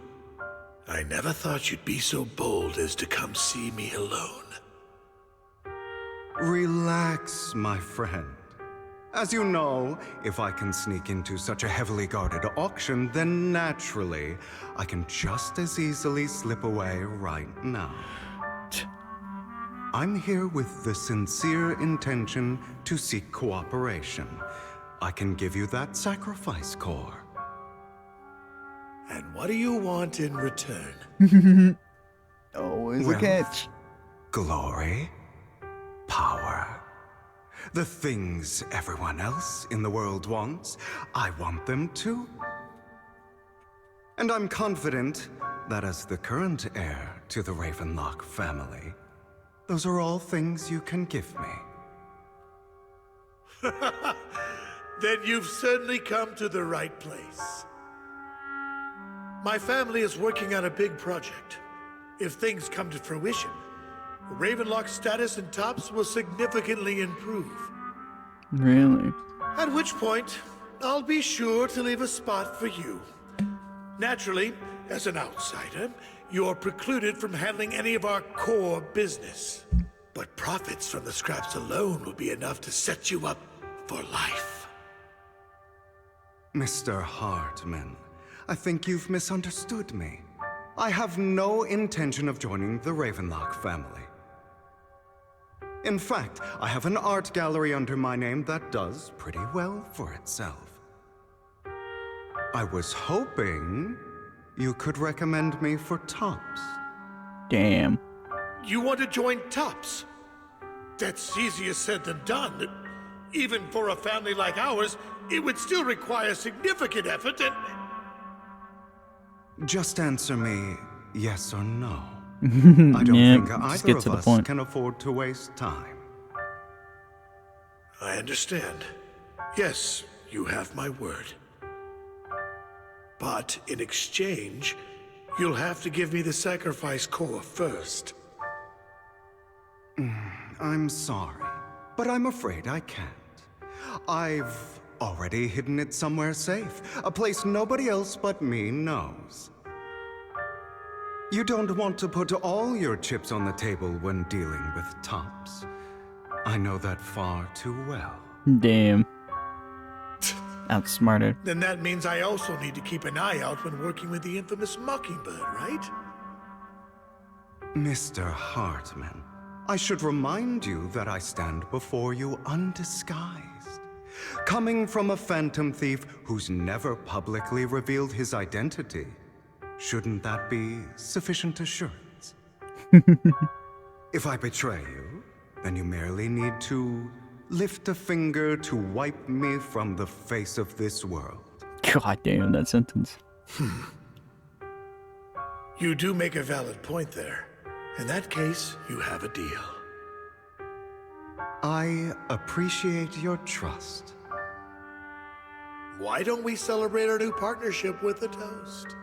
I never thought you'd be so bold as to come see me alone. Relax, my friend. As you know, if I can sneak into such a heavily guarded auction, then naturally, I can just as easily slip away right now. I'm here with the sincere intention to seek cooperation. I can give you that sacrifice core. And what do you want in return? Always a catch. Glory, power. The things everyone else in the world wants, I want them too. And I'm confident that as the current heir to the Ravenlock family, those are all things you can give me. Then you've certainly come to the right place. My family is working on a big project. If things come to fruition, Ravenlock's status in TOPS will significantly improve. Really? At which point, I'll be sure to leave a spot for you. Naturally, as an outsider, you're precluded from handling any of our core business. But profits from the scraps alone will be enough to set you up for life. Mr. Hartman, I think you've misunderstood me. I have no intention of joining the Ravenlock family. In fact, I have an art gallery under my name that does pretty well for itself. I was hoping you could recommend me for TOPS. Damn. You want to join TOPS? That's easier said than done. Even for a family like ours, it would still require significant effort and... Just answer me yes or no. I don't think either of us can afford to waste time. I understand. Yes, you have my word. But in exchange, you'll have to give me the sacrifice core first. I'm sorry, but I'm afraid I can't. I've already hidden it somewhere safe, a place nobody else but me knows. You don't want to put all your chips on the table when dealing with TOPS. I know that far too well. Damn. Outsmarted. Then that means I also need to keep an eye out when working with the infamous Mockingbird, right? Mr. Hartman, I should remind you that I stand before you undisguised. Coming from a phantom thief who's never publicly revealed his identity. Shouldn't that be sufficient assurance? If I betray you, then you merely need to lift a finger to wipe me from the face of this world. God damn that sentence. You do make a valid point there. In that case, you have a deal. I appreciate your trust. Why don't we celebrate our new partnership with a toast?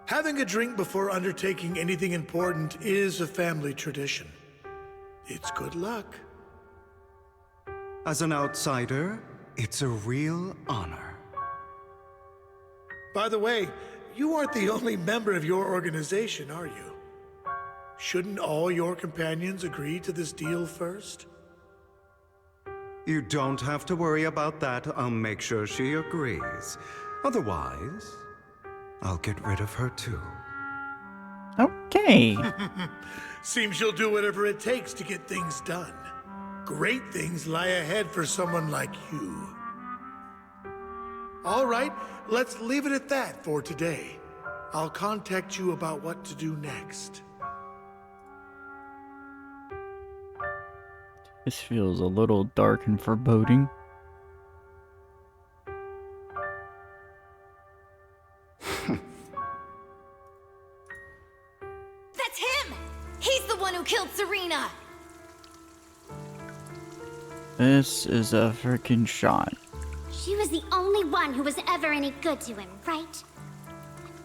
Having a drink before undertaking anything important is a family tradition. It's good luck. As an outsider, it's a real honor. By the way, you aren't the only member of your organization, are you? Shouldn't all your companions agree to this deal first? You don't have to worry about that. I'll make sure she agrees. Otherwise, I'll get rid of her too. Okay. Seems you'll do whatever it takes to get things done. Great things lie ahead for someone like you. All right, let's leave it at that for today. I'll contact you about what to do next. This feels a little dark and foreboding. That's him! He's the one who killed Serena! This is a freaking shot. She was the only one who was ever any good to him, right?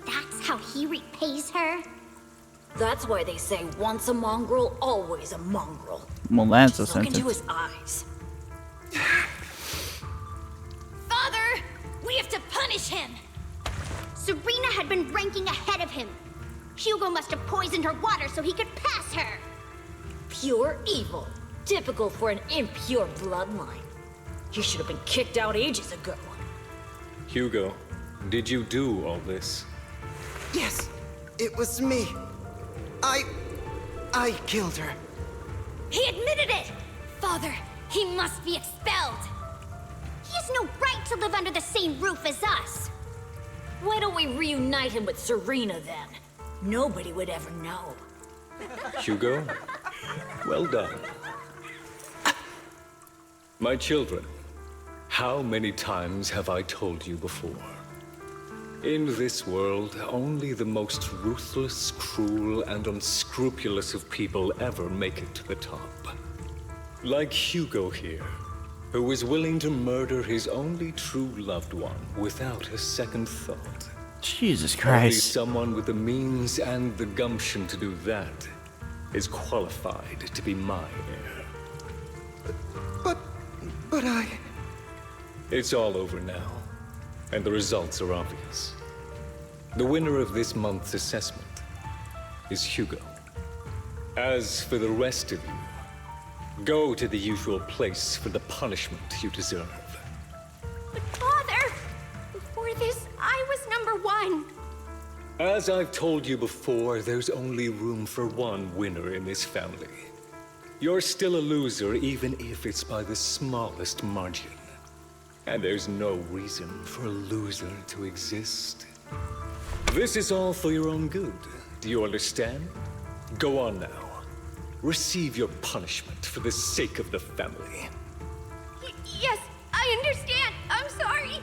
That's how he repays her? That's why they say once a mongrel, always a mongrel. Well, that's a Just look into sentence. his eyes. Father! We have to punish him! Serena had been ranking ahead of him. Hugo must have poisoned her water so he could pass her. Pure evil. Typical for an impure bloodline. He should have been kicked out ages ago. Hugo, did you do all this? Yes, it was me. I killed her. He admitted it! Father, he must be expelled! He has no right to live under the same roof as us. Why don't we reunite him with Serena then? Nobody would ever know. Hugo, well done. My children, how many times have I told you before? In this world, only the most ruthless, cruel, and unscrupulous of people ever make it to the top. Like Hugo here, who was willing to murder his only true loved one without a second thought. Jesus Only Christ. someone with the means and the gumption to do that is qualified to be my heir. But I... It's all over now, and the results are obvious. The winner of this month's assessment is Hugo. As for the rest of you, go to the usual place for the punishment you deserve. But Father, before this, I was number one. As I've told you before, there's only room for one winner in this family. You're still a loser, even if it's by the smallest margin. And there's no reason for a loser to exist. This is all for your own good. Do you understand? Go on now. Receive your punishment for the sake of the family. Yes, I understand. I'm sorry.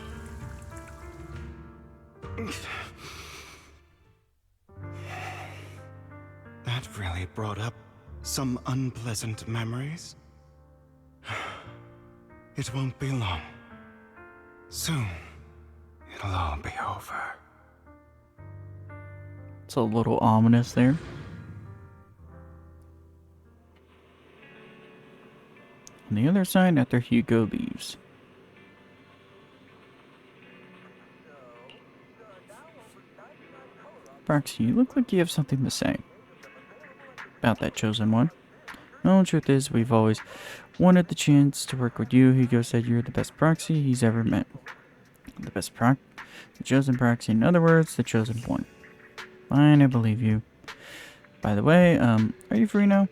That really brought up some unpleasant memories. It won't be long. Soon, it'll all be over. It's a little ominous there. On the other side, after Hugo leaves. Proxy, you look like you have something to say. About that chosen one. Well, the truth is, we've always wanted the chance to work with you. Hugo said you're the best proxy he's ever met. The best the chosen proxy. In other words, the chosen one. Fine, I believe you. By the way, are you free now?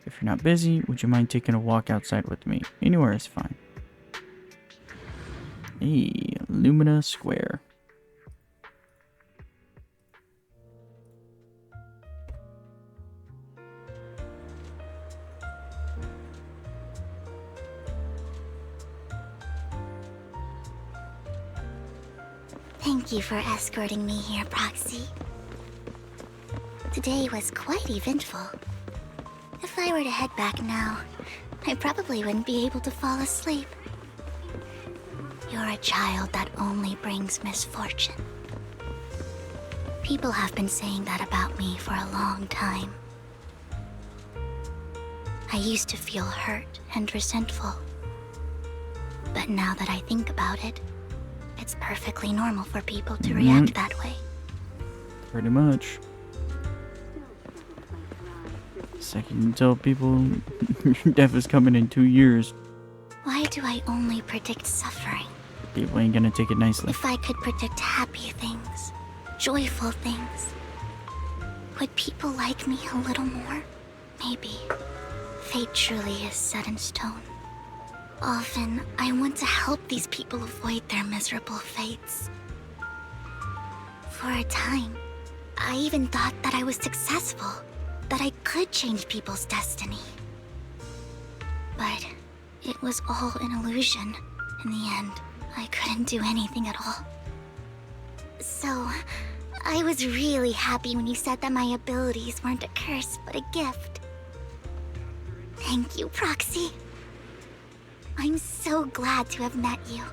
If you're not busy, would you mind taking a walk outside with me? Anywhere is fine. Hey, Lumina Square. Thank you for escorting me here, Proxy. Today was quite eventful. If I were to head back now, I probably wouldn't be able to fall asleep. You're a child that only brings misfortune. People have been saying that about me for a long time. I used to feel hurt and resentful. But now that I think about it, it's perfectly normal for people to react that way. Pretty much. Second, you tell people your death is coming in 2 years. Why do I only predict suffering? People ain't gonna take it nicely. If I could predict happy things, joyful things, would people like me a little more? Maybe. Fate truly is set in stone. Often, I want to help these people avoid their miserable fates. For a time, I even thought that I was successful, that I could change people's destiny. But it was all an illusion. In the end, I couldn't do anything at all. So, I was really happy when you said that my abilities weren't a curse, but a gift. Thank you, Proxy. I'm so glad to have met you.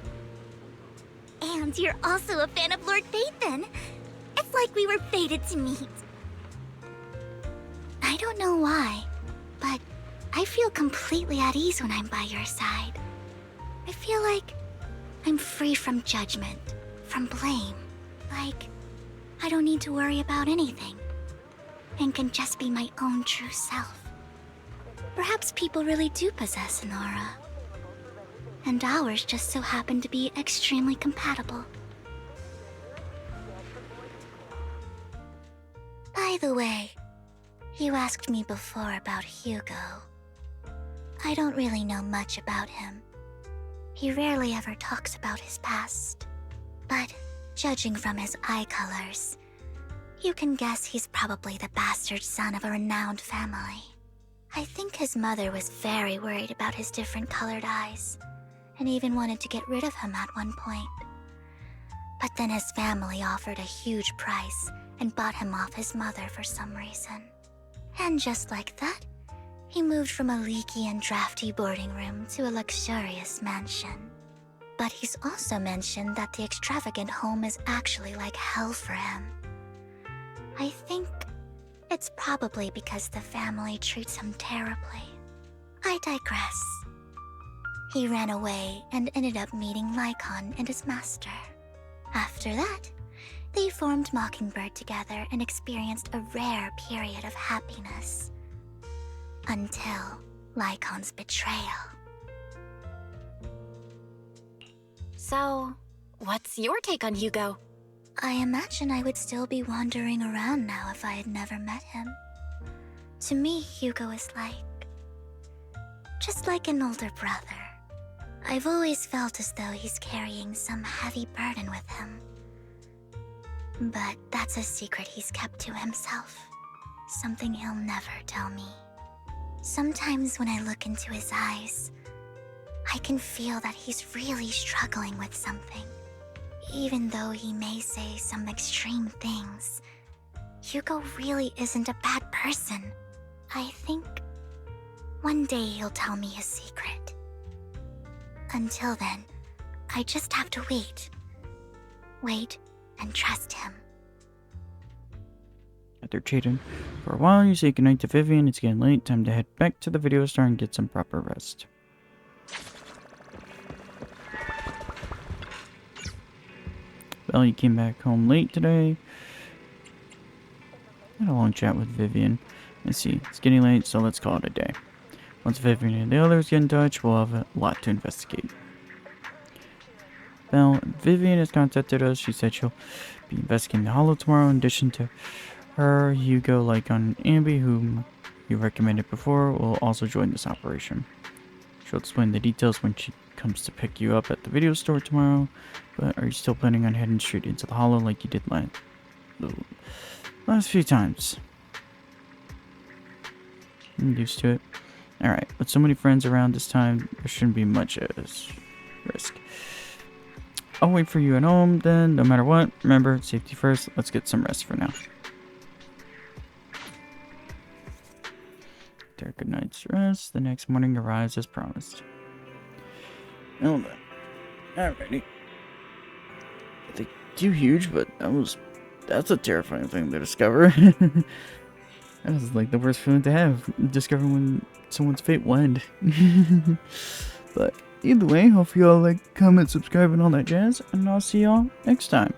And you're also a fan of Lord Phaethon. It's like we were fated to meet. I don't know why, but I feel completely at ease when I'm by your side. I feel like I'm free from judgment, from blame. Like, I don't need to worry about anything, and can just be my own true self. Perhaps people really do possess an aura, and ours just so happen to be extremely compatible. By the way, you asked me before about Hugo. I don't really know much about him. He rarely ever talks about his past. But judging from his eye colors, you can guess he's probably the bastard son of a renowned family. I think his mother was very worried about his different colored eyes, and even wanted to get rid of him at one point. But then his family offered a huge price and bought him off his mother for some reason. And just like that, he moved from a leaky and drafty boarding room to a luxurious mansion. But he's also mentioned that the extravagant home is actually like hell for him. I think it's probably because the family treats him terribly. I digress. He ran away and ended up meeting Lycon and his master. After that, they formed Mockingbird together and experienced a rare period of happiness. Until Lycon's betrayal. So, what's your take on Hugo? I imagine I would still be wandering around now if I had never met him. To me, Hugo is just like an older brother. I've always felt as though he's carrying some heavy burden with him. But that's a secret he's kept to himself. Something he'll never tell me. Sometimes when I look into his eyes, I can feel that he's really struggling with something. Even though he may say some extreme things, Hugo really isn't a bad person. I think one day he'll tell me his secret. Until then, I just have to wait. Wait and trust him. After chatting for a while, you say goodnight to Vivian. It's getting late. Time to head back to the video store and get some proper rest. Well, you came back home late today. Had a long chat with Vivian. Let's see, it's getting late, so let's call it a day. Once Vivian and the others get in touch, we'll have a lot to investigate. Well, Vivian has contacted us. She said she'll be investigating the Hollow tomorrow. In addition to her, Hugo, Lycon, and Ambi, whom you recommended before, will also join this operation. She'll explain the details when she comes to pick you up at the video store tomorrow. But are you still planning on heading straight into the Hollow like you did the last few times? I'm used to it. Alright, with so many friends around this time, there shouldn't be much risk. I'll wait for you at home then, no matter what. Remember, safety first. Let's get some rest for now. After a good night's rest, the next morning arrives as promised. Well then. Alrighty. I think too huge, but that's a terrifying thing to discover. That was like the worst feeling to have, discovering when someone's fate will end. But either way, hope you all like, comment, subscribe, and all that jazz, and I'll see y'all next time.